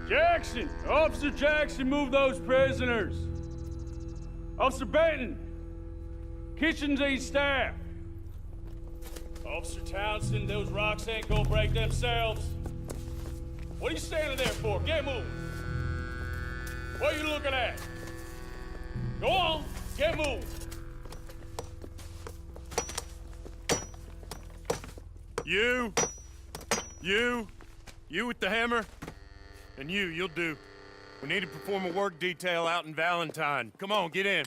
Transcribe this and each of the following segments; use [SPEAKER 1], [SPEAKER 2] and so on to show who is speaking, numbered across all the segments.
[SPEAKER 1] Jackson! Officer Jackson, move those prisoners! Officer Benton! Kitchens these staff! Officer Townsend, those rocks ain't gonna break themselves. What are you standing there for? Get moving! What are you looking at? Go on, get moving!
[SPEAKER 2] You with the hammer? And you'll do. We need to perform a work detail out in Valentine. Come on, get in.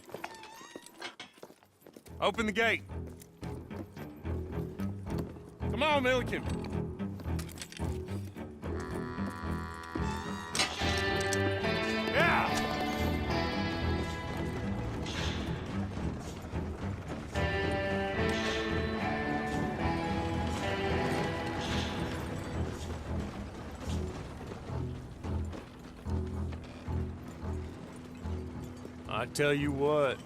[SPEAKER 2] Open the gate. Come on, Milliken. Yeah!
[SPEAKER 3] I tell you what,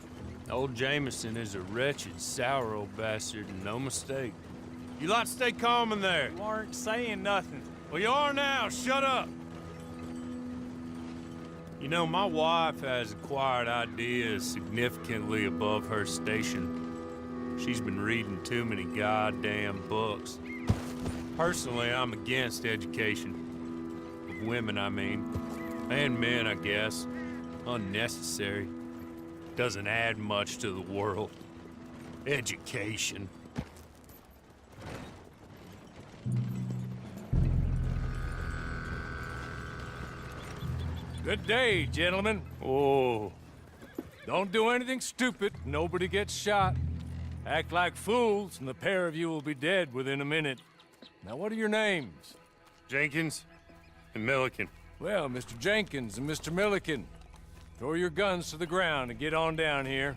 [SPEAKER 3] old Jameson is a wretched, sour old bastard, and no mistake.
[SPEAKER 2] You lot stay calm in there.
[SPEAKER 4] You aren't saying nothing.
[SPEAKER 2] Well, you are now. Shut up.
[SPEAKER 3] You know, my wife has acquired ideas significantly above her station. She's been reading too many goddamn books. Personally, I'm against education. Of women, I mean. And men, I guess. Unnecessary. Doesn't add much to the world. Education.
[SPEAKER 4] Good day, gentlemen.
[SPEAKER 3] Oh,
[SPEAKER 4] Don't do anything stupid. Nobody gets shot. Act like fools, and the pair of you will be dead within a minute. Now, what are your names?
[SPEAKER 2] Jenkins and Milliken.
[SPEAKER 4] Well, Mr. Jenkins and Mr. Milliken, throw your guns to the ground and get on down here.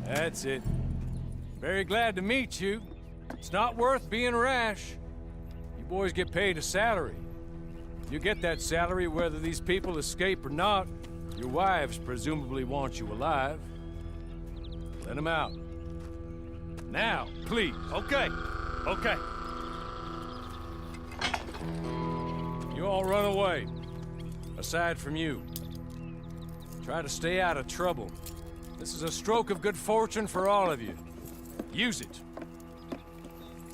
[SPEAKER 4] That's it. Very glad to meet you. It's not worth being rash. You boys get paid a salary. You get that salary whether these people escape or not. Your wives presumably want you alive. Let them out. Now, please.
[SPEAKER 2] Okay.
[SPEAKER 4] You all run away. Aside from you. Try to stay out of trouble. This is a stroke of good fortune for all of you. Use it.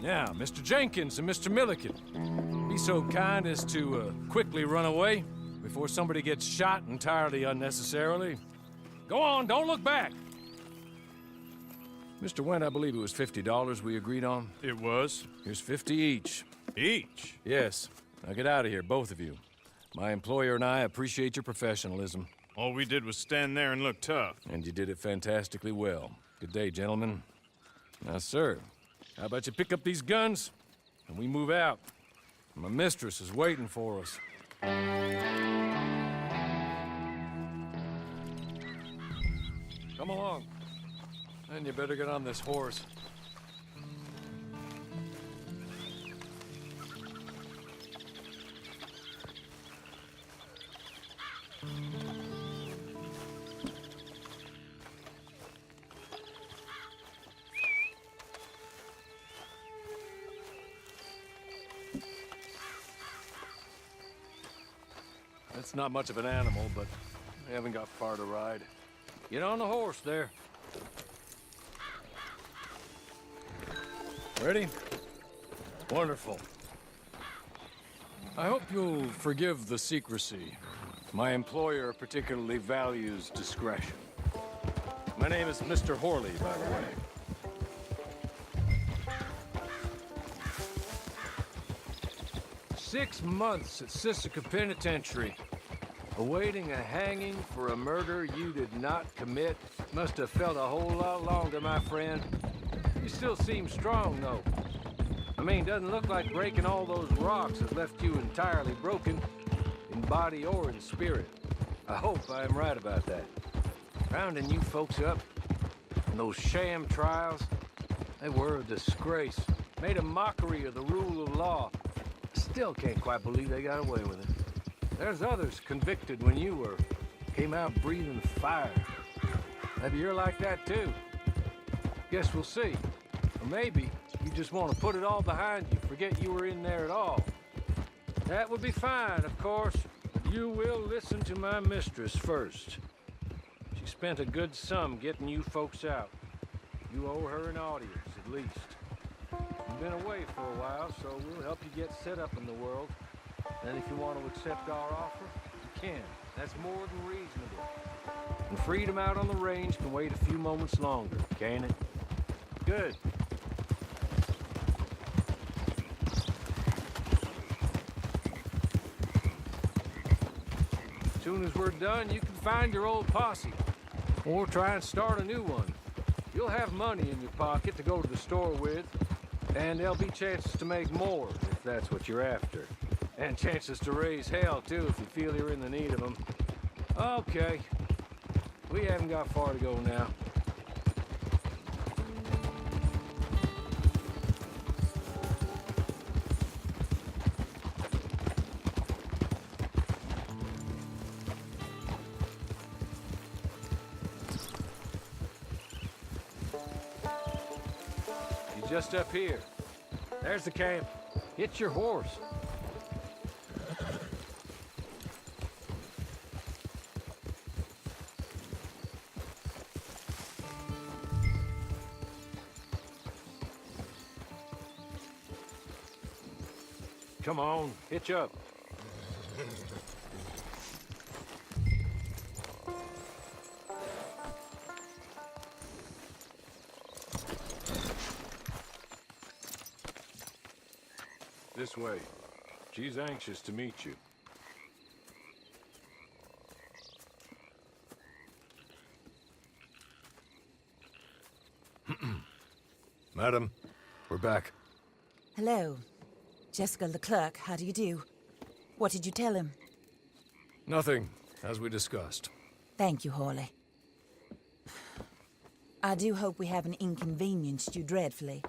[SPEAKER 4] Now, Mr. Jenkins and Mr. Milliken, be so kind as to quickly run away before somebody gets shot entirely unnecessarily. Go on, don't look back. Mr. Wendt, I believe it was $50 we agreed on.
[SPEAKER 2] It was.
[SPEAKER 4] Here's 50 each.
[SPEAKER 2] Each?
[SPEAKER 4] Yes. Now get out of here, both of you. My employer and I appreciate your professionalism.
[SPEAKER 2] All we did was stand there and look tough.
[SPEAKER 4] And you did it fantastically well. Good day, gentlemen. Now, sir, how about you pick up these guns and we move out? My mistress is waiting for us. Come along. And you better get on this horse. It's not much of an animal, but we haven't got far to ride. Get on the horse there. Ready? Wonderful. I hope you'll forgive the secrecy. My employer particularly values discretion. My name is Mr. Horley, by the way. 6 months at Sisika Penitentiary, awaiting a hanging for a murder you did not commit. Must have felt a whole lot longer, my friend. You still seem strong, though. I mean, doesn't look like breaking all those rocks has left you entirely broken, in body or in spirit. I hope I am right about that. Rounding you folks up, and those sham trials, they were a disgrace. Made a mockery of the rule of law. Still can't quite believe they got away with it. There's others convicted when you were. Came out breathing fire. Maybe you're like that too. Guess we'll see. Or maybe you just want to put it all behind you, forget you were in there at all. That would be fine, of course. But You will listen to my mistress first. She spent a good sum getting you folks out. You owe her an audience, at least. You've been away for a while, so we'll help you get set up in the world. And if you want to accept our offer, you can. That's more than reasonable. And freedom out on the range can wait a few moments longer, can't it? Good. As soon as we're done, you can find your old posse. Or try and start a new one. You'll have money in your pocket to go to the store with, and there'll be chances to make more, if that's what you're after. And chances to raise hell, too, if you feel you're in the need of them. Okay. We haven't got far to go now. You're just up here. There's the camp. Hit your horse. Come on, hitch up. This way. She's anxious to meet you.
[SPEAKER 5] Madam, we're back.
[SPEAKER 6] Hello. Jessica Leclerc, how do you do? What did you tell him?
[SPEAKER 5] Nothing, as we discussed.
[SPEAKER 6] Thank you, Hawley. I do hope we haven't inconvenienced you dreadfully.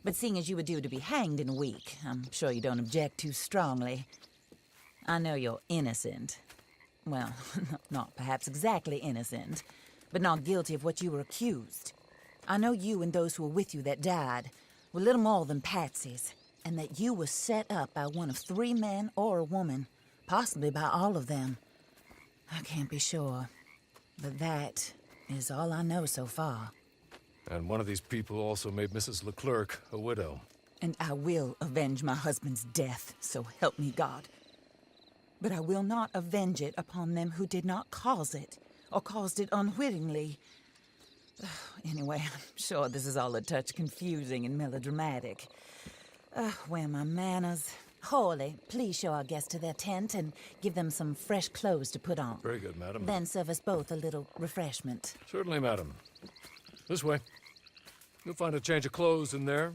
[SPEAKER 6] But seeing as you were due to be hanged in a week, I'm sure you don't object too strongly. I know you're innocent. Well, not perhaps exactly innocent, but not guilty of what you were accused. I know you and those who were with you that died were little more than patsies, and that you were set up by one of 3 men or a woman, possibly by all of them. I can't be sure, but that is all I know so far.
[SPEAKER 5] And one of these people also made Mrs. Leclerc a widow.
[SPEAKER 6] And I will avenge my husband's death, so help me God. But I will not avenge it upon them who did not cause it, or caused it unwittingly. Anyway, I'm sure this is all a touch confusing and melodramatic. Where are my manners? Hawley, please show our guests to their tent and give them some fresh clothes to put on.
[SPEAKER 5] Very good, madam.
[SPEAKER 6] Then serve us both a little refreshment.
[SPEAKER 5] Certainly, madam. This way. You'll find a change of clothes in there,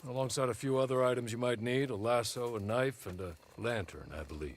[SPEAKER 5] alongside a few other items you might need, a lasso, a knife, and a lantern, I believe.